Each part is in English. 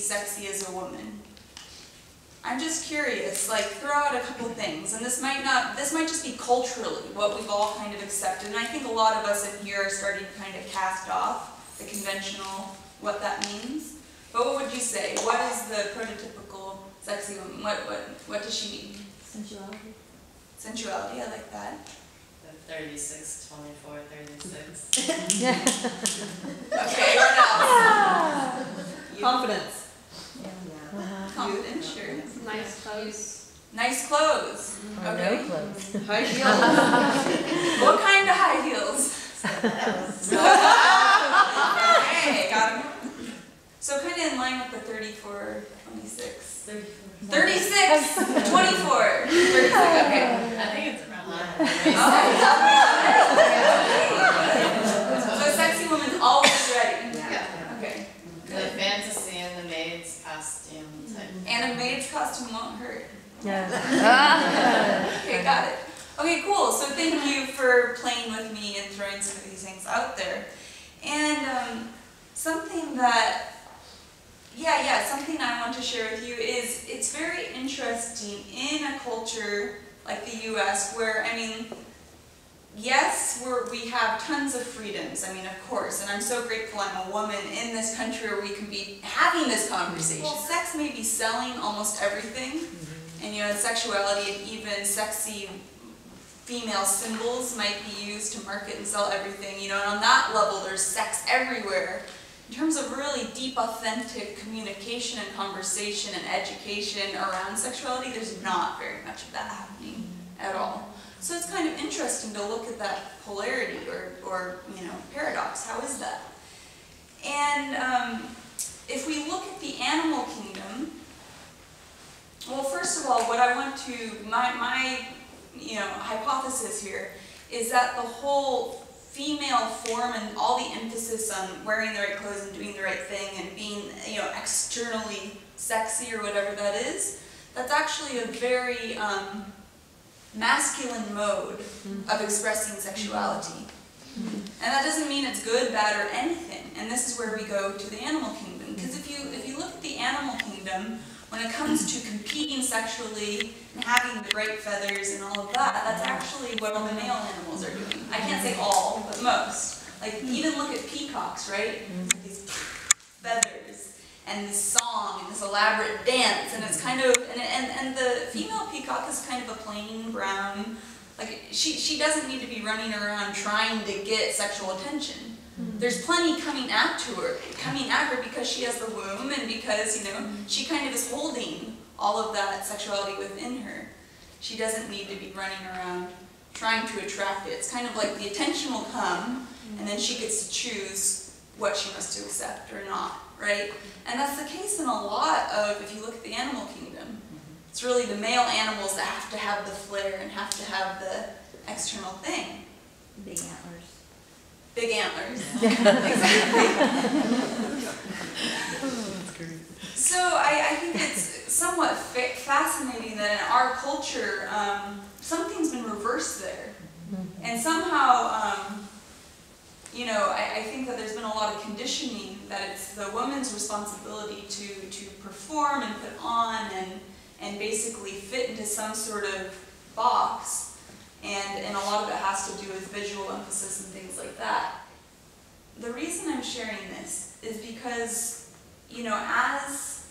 sexy as a woman? I'm just curious, like, throw out a couple things, and this might just be culturally what we've all kind of accepted, and I think a lot of us in here are starting to kind of cast off the conventional, what that means. But what would you say? What is the prototypical sexy woman? What does she mean? Sensuality. Sensuality, I like that. 36, 24, 36. Okay, what else? Confidence. Confident, sure. Nice clothes. Nice clothes. Or Okay. no clothes. High heels. What kind of high heels? Okay, got him. So kind of in line with the 34, 26. 36, 24, 36, okay. I think it's around So a sexy woman's always ready. Yeah. Okay. The fantasy and the maid's costume type. And a maid's costume won't hurt. Yeah. Okay, got it. Okay, cool. So thank you for playing with me and throwing some of these things out there. And something that, something I want to share with you is it's very interesting in a culture like the U.S. where, I mean, yes, we have tons of freedoms, I mean, of course, and I'm so grateful I'm a woman in this country where we can be having this conversation. Well, sex may be selling almost everything, and you know, sexuality and even sexy female symbols might be used to market and sell everything, you know, and on that level there's sex everywhere. In terms of really deep, authentic communication and conversation and education around sexuality, there's not very much of that happening at all. So it's kind of interesting to look at that polarity or you know, paradox. How is that? And if we look at the animal kingdom, well, first of all, what I want to, my you know, hypothesis here is that the whole female form and all the emphasis on wearing the right clothes and doing the right thing and being, you know, externally sexy or whatever that is, that's actually a very masculine mode of expressing sexuality. And that doesn't mean it's good, bad, or anything. And this is where we go to the animal kingdom. Because if you look at the animal kingdom, when it comes to competing sexually and having the bright feathers and all of that, that's actually what all the male animals are doing. I can't say all, but most. Like, even look at peacocks, right? These feathers and this song and this elaborate dance, and it's kind of, and the female peacock is kind of a plain brown, like, she doesn't need to be running around trying to get sexual attention. There's plenty coming at her because she has the womb and because, you know, she kind of is holding all of that sexuality within her. She doesn't need to be running around trying to attract it. It's kind of like the attention will come and then she gets to choose what she wants to accept or not, right? And that's the case in a lot of, if you look at the animal kingdom, it's really the male animals that have to have the flair and have to have the external thing. Big antlers. Big antlers. Exactly. So I think it's somewhat fascinating that in our culture, something's been reversed there. And somehow, you know, I think that there's been a lot of conditioning that it's the woman's responsibility to perform and put on and basically fit into some sort of box. And a lot of it has to do with visual emphasis and things like that. The reason I'm sharing this is because, you know, as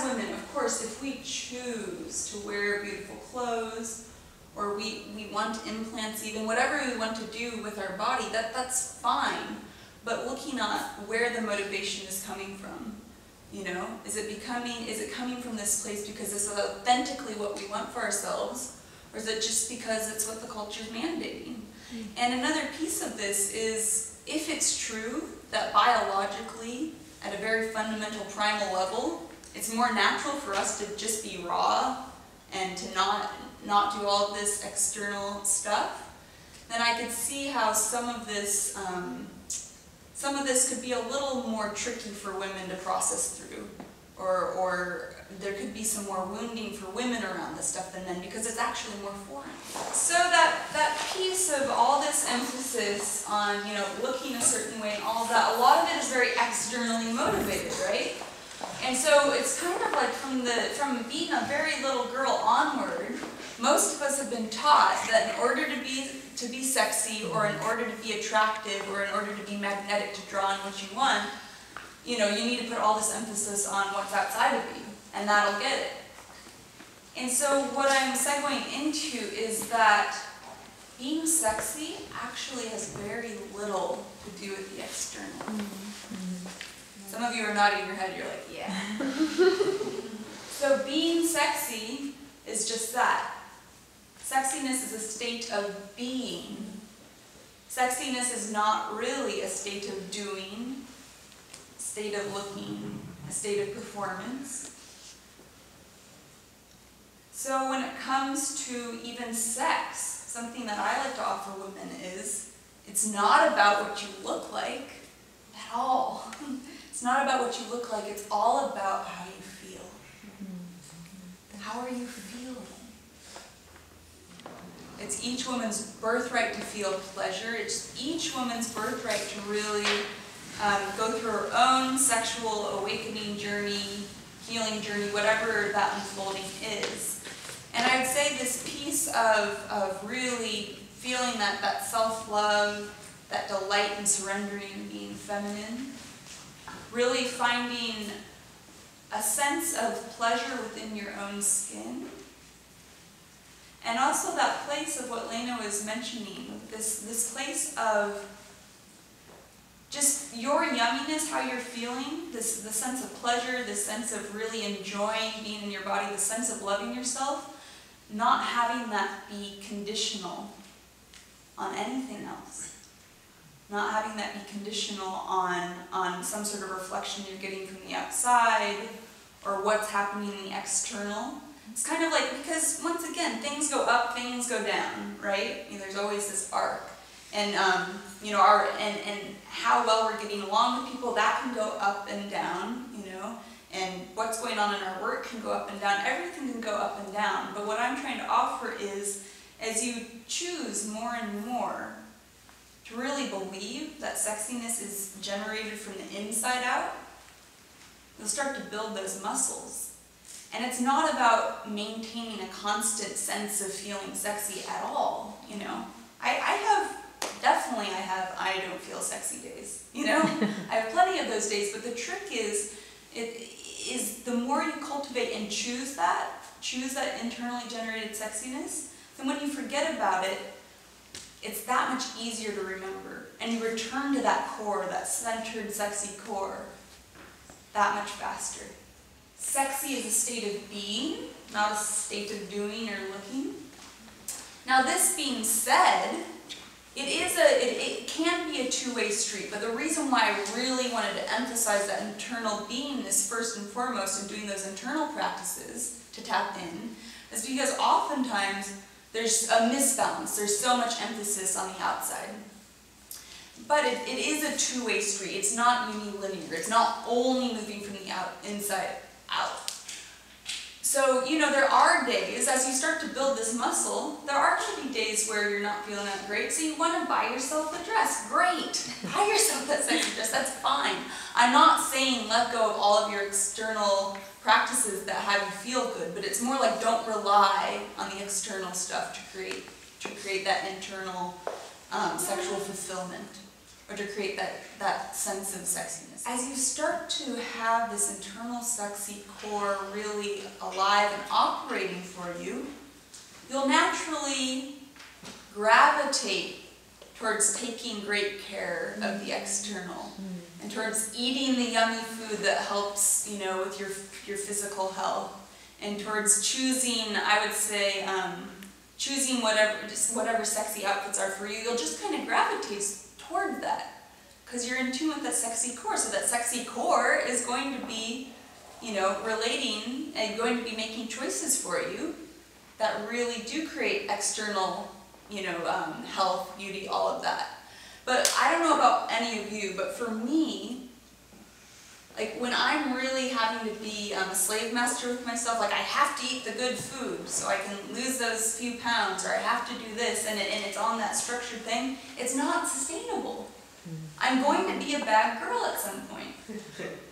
women, of course, if we choose to wear beautiful clothes, or we want implants even, whatever we want to do with our body, that's fine. But looking at where the motivation is coming from, you know, is it coming from this place because this is authentically what we want for ourselves? Or is it just because it's what the culture is mandating? And another piece of this is, if it's true that biologically, at a very fundamental primal level, it's more natural for us to just be raw and to not do all of this external stuff, then I could see how some of this could be a little more tricky for women to process through. Or there could be some more wounding for women around this stuff than men because it's actually more foreign. So that piece of all this emphasis on, you know, looking a certain way and all of that, a lot of it is very externally motivated, right? And so it's kind of like from being a very little girl onward, most of us have been taught that in order to be sexy, or in order to be attractive, or in order to be magnetic to draw in what you want, you need to put all this emphasis on what's outside of you, and that'll get it. And so what I'm segueing into is that being sexy actually has very little to do with the external. Some of you are nodding your head, you're like, yeah. So being sexy is just that. Sexiness is a state of being. Sexiness is not really a state of doing, a state of looking, a state of performance. So when it comes to even sex, something that I like to offer women is, it's not about what you look like at all. It's not about what you look like, it's all about how you feel. How are you feeling? It's each woman's birthright to feel pleasure. It's each woman's birthright to really go through her own sexual awakening journey, healing journey, whatever that unfolding is. And I'd say this piece of really feeling that self-love, that delight in surrendering and being feminine, really finding a sense of pleasure within your own skin. And also that place of what Lena was mentioning, this place of just your yumminess, how you're feeling, the sense of pleasure, the sense of really enjoying being in your body, the sense of loving yourself, not having that be conditional on anything else. Not having that be conditional on some sort of reflection you're getting from the outside or what's happening in the external. It's kind of like, because once again, things go up, things go down, right? There's always this arc. And, and how well we're getting along with people, that can go up and down, and what's going on in our work can go up and down. Everything can go up and down. But what I'm trying to offer is, as you choose more and more to really believe that sexiness is generated from the inside out, you'll start to build those muscles. And it's not about maintaining a constant sense of feeling sexy at all, I don't feel sexy days, I have plenty of those days, but the trick is the more you cultivate and choose that internally generated sexiness, then when you forget about it, it's that much easier to remember. And you return to that core, that centered, sexy core, that much faster. Sexy is a state of being, not a state of doing or looking. Now, this being said, it can be a two-way street, but the reason why I really wanted to emphasize that internal beingness first and foremost in doing those internal practices to tap in is because oftentimes there's a misbalance. There's so much emphasis on the outside. But it is a two-way street. It's not unilinear. It's not only moving from the inside out. So, there are days, as you start to build this muscle, there are going to be days where you're not feeling that great, so you want to buy yourself a dress. Great! Buy yourself that sexy dress. That's fine. I'm not saying let go of all of your external practices that have you feel good, but it's more like don't rely on the external stuff to create that internal sexual fulfillment, or to create that sense of sexiness. As you start to have this internal sexy core really alive and operating for you, you'll naturally gravitate towards taking great care of the external, and towards eating the yummy food that helps, with your physical health, and towards choosing, I would say, choosing whatever sexy outfits are for you. You'll just kind of gravitate toward that, because you're in tune with that sexy core. So that sexy core is going to be, relating and going to be making choices for you that really do create external, health, beauty, all of that. But I don't know about any of you, but for me, like when I'm really having to be a slave master with myself, like I have to eat the good food so I can lose those few pounds, or I have to do this, and it's on that structured thing, it's not sustainable. I'm going to be a bad girl at some point.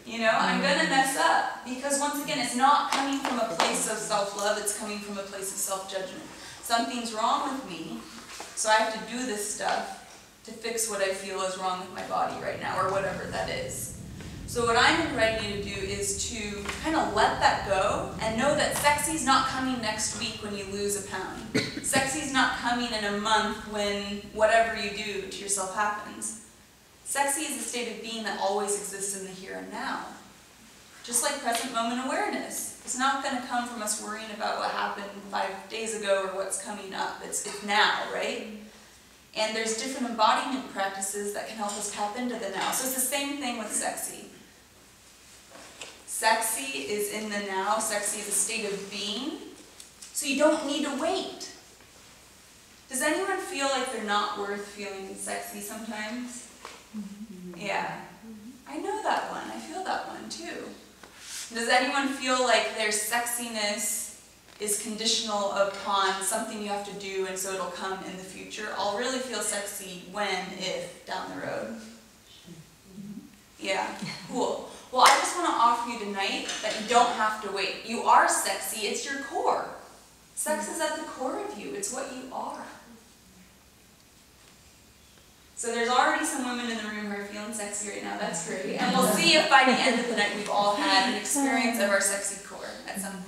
You know, I'm gonna mess up because once again, it's not coming from a place of self-love, it's coming from a place of self-judgment. Something's wrong with me, so I have to do this stuff to fix what I feel is wrong with my body right now, or whatever that is. So what I'm inviting you to do is to kind of let that go and know that sexy's not coming next week when you lose a pound. Sexy's not coming in a month when whatever you do to yourself happens. Sexy is a state of being that always exists in the here and now. Just like present moment awareness. It's not going to come from us worrying about what happened 5 days ago or what's coming up. It's now, right? And there's different embodiment practices that can help us tap into the now. So it's the same thing with sexy. Sexy is in the now. Sexy is a state of being. So you don't need to wait. Does anyone feel like they're not worth feeling sexy sometimes? Yeah. I know that one. I feel that one too. Does anyone feel like their sexiness is conditional upon something you have to do and so it'll come in the future? I'll really feel sexy when, if, down the road. Yeah, cool. Well, I just want to offer you tonight that you don't have to wait. You are sexy. It's your core. Sex is at the core of you. It's what you are. So there's already some women in the room who are feeling sexy right now. That's great. And we'll see if by the end of the night we've all had an experience of our sexy core at some point.